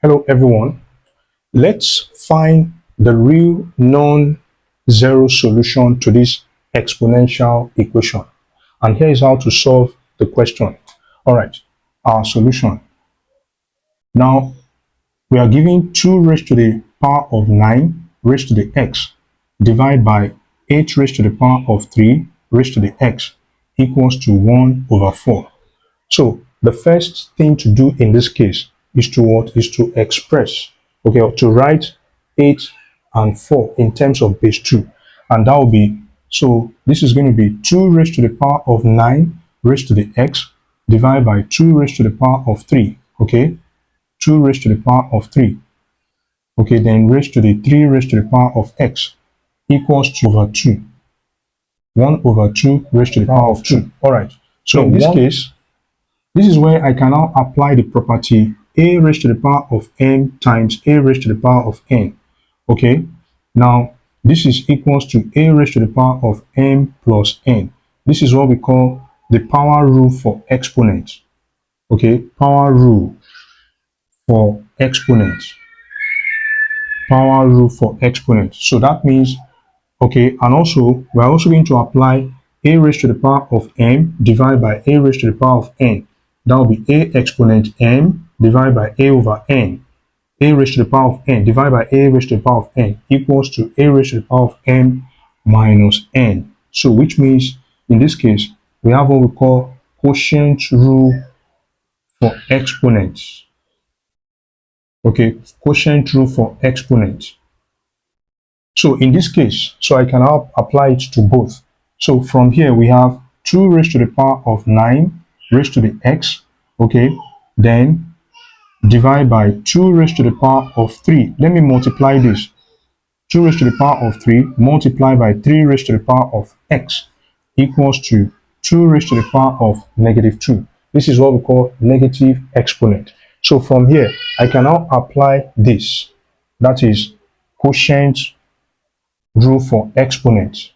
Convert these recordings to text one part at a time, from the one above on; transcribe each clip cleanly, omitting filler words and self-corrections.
Hello everyone. Let's find the real non-zero solution to this exponential equation. And here is how to solve the question. All right, our solution. Now, we are given 2 raised to the power of 9 raised to the x divided by 8 raised to the power of 3 raised to the x equals to 1 over 4. So the first thing to do in this case is to what? Is to express, okay, or to write 8 and 4 in terms of base 2. And that will be, so this is going to be 2 raised to the power of 9 raised to the x divided by 2 raised to the power of 3, okay? 2 raised to the power of 3, okay, then raised to the 3 raised to the power of x equals to over 2. 1 over 2 raised to the power of 2. All right, so in this case, this is where I can now apply the property a raised to the power of n times a raised to the power of n. Okay, now this is equals to a raised to the power of m plus n. This is what we call the power rule for exponents. Okay, power rule for exponents. Power rule for exponents. So that means, okay, and also we're also going to apply a raised to the power of m divided by a raised to the power of n. That will be a exponent m divided by a over n. A raised to the power of n divided by a raised to the power of n equals to a raised to the power of m minus n. So which means in this case we have what we call quotient rule for exponents. Okay, quotient rule for exponents. So in this case, so I can now apply it to both. So from here we have 2 raised to the power of 9 raised to the x, okay, then divide by 2 raised to the power of 3. Let me multiply this. 2 raised to the power of 3 multiplied by 3 raised to the power of x equals to 2 raised to the power of negative 2. This is what we call negative exponent. So from here, I can now apply this. That is quotient rule for exponents.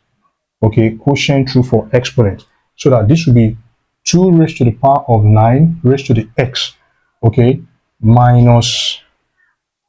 Okay, quotient rule for exponents. So that this will be 2 raised to the power of 9 raised to the x, okay, minus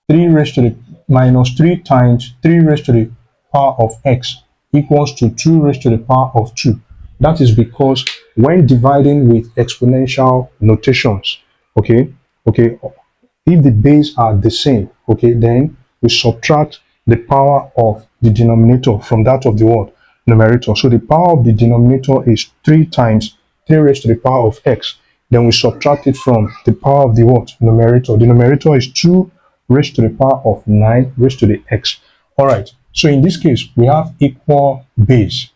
3 raised to the minus 3 times 3 raised to the power of x equals to 2 raised to the power of 2. That is because when dividing with exponential notations, okay, if the base are the same, okay, then we subtract the power of the denominator from that of the what? Numerator. So the power of the denominator is 3 times 3 raised to the power of x. Then we subtract it from the power of the what? Numerator. The numerator is 2 raised to the power of 9 raised to the x. All right. So in this case, we have equal base.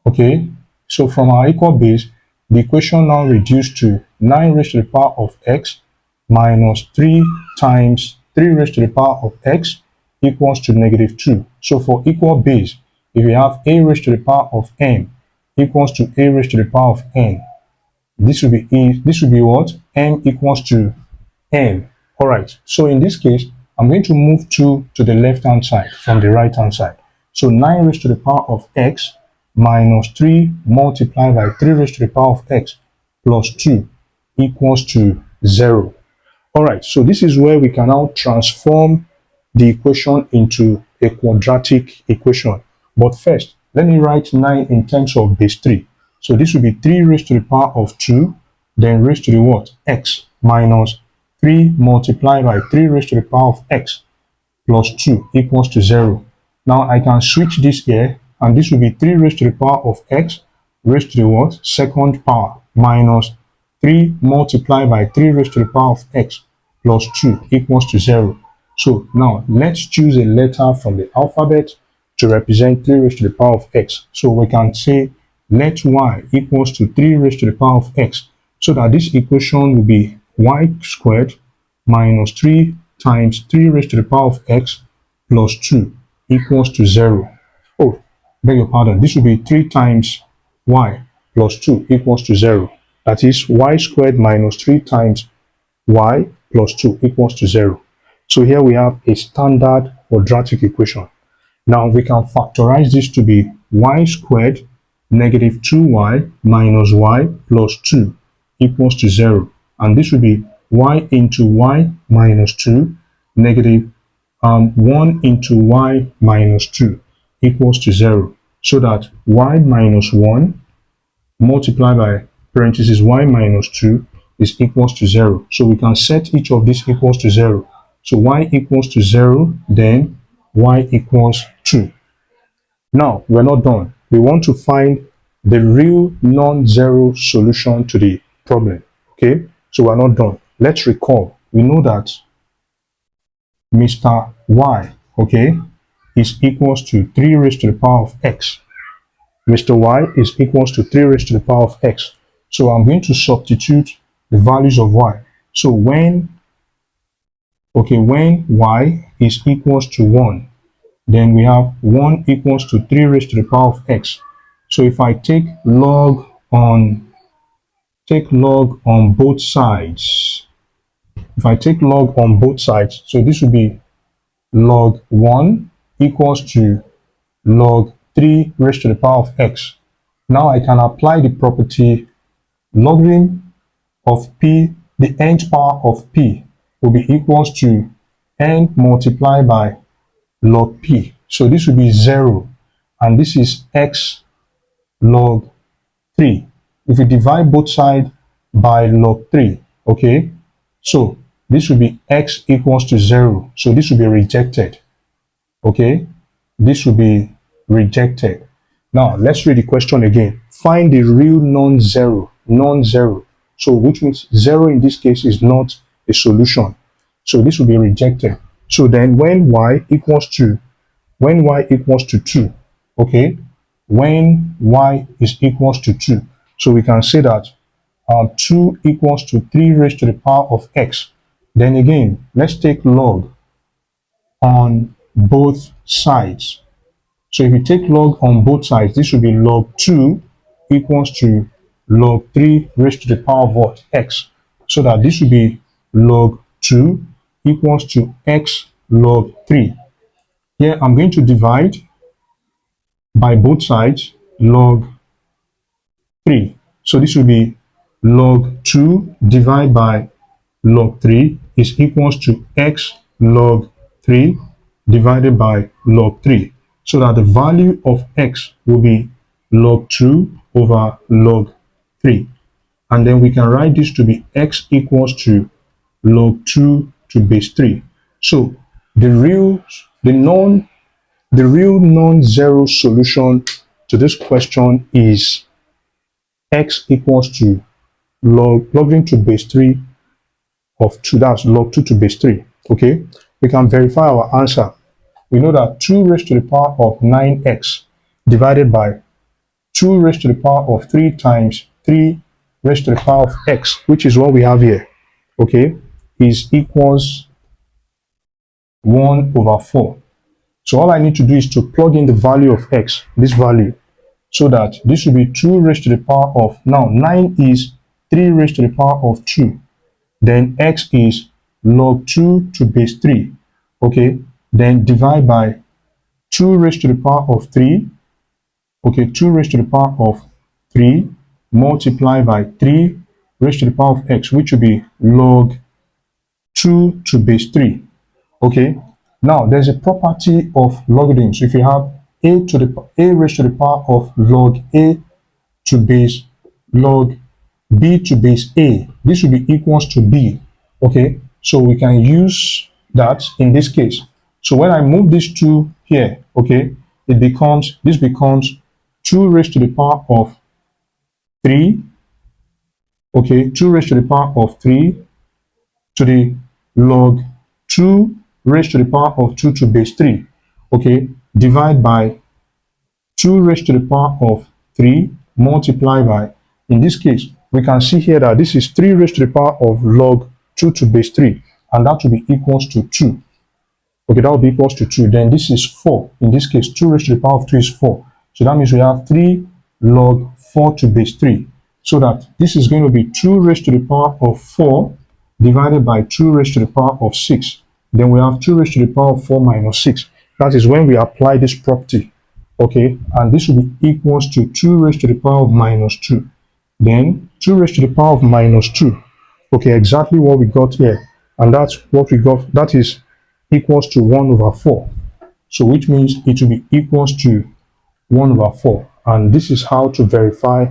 Okay. So from our equal base, the equation now reduced to 9 raised to the power of x minus 3 times 3 raised to the power of x equals to negative 2. So for equal base, if you have a raised to the power of m equals to a raised to the power of n, this will be what? M equals to n. All right. So in this case, I'm going to move 2 to the left-hand side from the right-hand side. So 9 raised to the power of x minus 3 multiplied by 3 raised to the power of x plus 2 equals to 0. All right. So this is where we can now transform the equation into a quadratic equation. But first, let me write 9 in terms of base 3. So this will be 3 raised to the power of 2, then raised to the what? X minus 3 multiplied by 3 raised to the power of x plus 2 equals to 0. Now I can switch this here, and this will be 3 raised to the power of x raised to the what? Second power minus 3 multiplied by 3 raised to the power of x plus 2 equals to 0. So now let's choose a letter from the alphabet to represent 3 raised to the power of x. So we can say let y equals to 3 raised to the power of x, so that this equation will be y squared minus 3 times 3 raised to the power of x plus 2 equals to 0. Oh, beg your pardon. This will be 3 times y plus 2 equals to 0. That is y squared minus 3 times y plus 2 equals to 0. So here we have a standard quadratic equation. Now we can factorize this to be y squared negative 2y minus y plus 2 equals to 0. And this will be y into y minus 2 negative 1 into y minus 2 equals to 0. So that y minus 1 multiplied by parenthesis y minus 2 is equals to 0. So we can set each of these equals to 0. So y equals to 0, then y equals 2. Now, we're not done. We want to find the real non-zero solution to the problem. Okay, so we're not done. Let's recall. We know that Mr. Y, okay, is equals to 3 raised to the power of x. Mr. Y is equals to 3 raised to the power of x. So I'm going to substitute the values of y. So when y is equals to 1, then we have 1 equals to 3 raised to the power of x. So if I take log on both sides, so this will be log 1 equals to log 3 raised to the power of x. Now I can apply the property logarithm of p, the nth power of p will be equals to n multiplied by log p. So this will be 0, and this is x log 3. If we divide both sides by log 3, okay, so this will be x equals to 0. So this will be rejected. Okay, this will be rejected. Now let's read the question again. Find the real non-zero. So which means 0 in this case is not a solution. So this will be rejected. So then when y equals to 2, okay, when y is equals to 2, so we can say that 2 equals to 3 raised to the power of x. Then again, let's take log on both sides. So if you take log on both sides, this will be log 2 equals to log 3 raised to the power of what? X. So that this will be log 2 equals to x log 3. Here I'm going to divide by both sides log 3. So this will be log 2 divided by log 3 is equals to x log 3 divided by log 3. So that the value of x will be log 2 over log 3. And then we can write this to be x equals to log 2 to base 3. So the real non-zero solution to this question is x equals to logarithm to base 3 of 2. That's log 2 to base 3. Okay, we can verify our answer. We know that 2 raised to the power of 9x divided by 2 raised to the power of 3 times 3 raised to the power of x, which is what we have here, okay, is equals 1 over 4. So all I need to do is to plug in the value of x, this value, so that this will be 2 raised to the power of, now 9 is 3 raised to the power of 2. Then x is log 2 to base 3, okay, then divide by 2 raised to the power of 3, okay, 2 raised to the power of 3 multiplied by 3 raised to the power of x, which will be log 2 to base 3, okay. Now there's a property of logarithms. If you have a raised to the power of log a to base log b to base a, this will be equals to b, okay. So we can use that in this case. So when I move these two here, okay, this becomes 2 raised to the power of 3, okay, 2 raised to the power of 3 to the log 2 raised to the power of 2 to base 3, okay, divide by 2 raised to the power of 3 multiplied by, in this case, we can see here that this is 3 raised to the power of log 2 to base 3, and that will be equals to 2. Okay, that will be equals to 2. Then this is 4. In this case, 2 raised to the power of 2 is 4. So that means we have 3 log 4 to base 3. So that this is going to be 2 raised to the power of 4 divided by 2 raised to the power of 6. Then we have 2 raised to the power of 4 minus 6. That is when we apply this property. Okay, and this will be equals to 2 raised to the power of minus 2. Then 2 raised to the power of minus 2. Okay, exactly what we got here. And that's what we got. That is equals to 1 over 4. So which means it will be equals to 1 over 4. And this is how to verify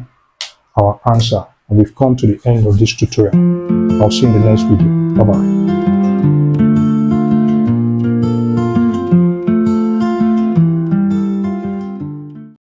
our answer. And we've come to the end of this tutorial. I'll see you in the next video. Bye-bye.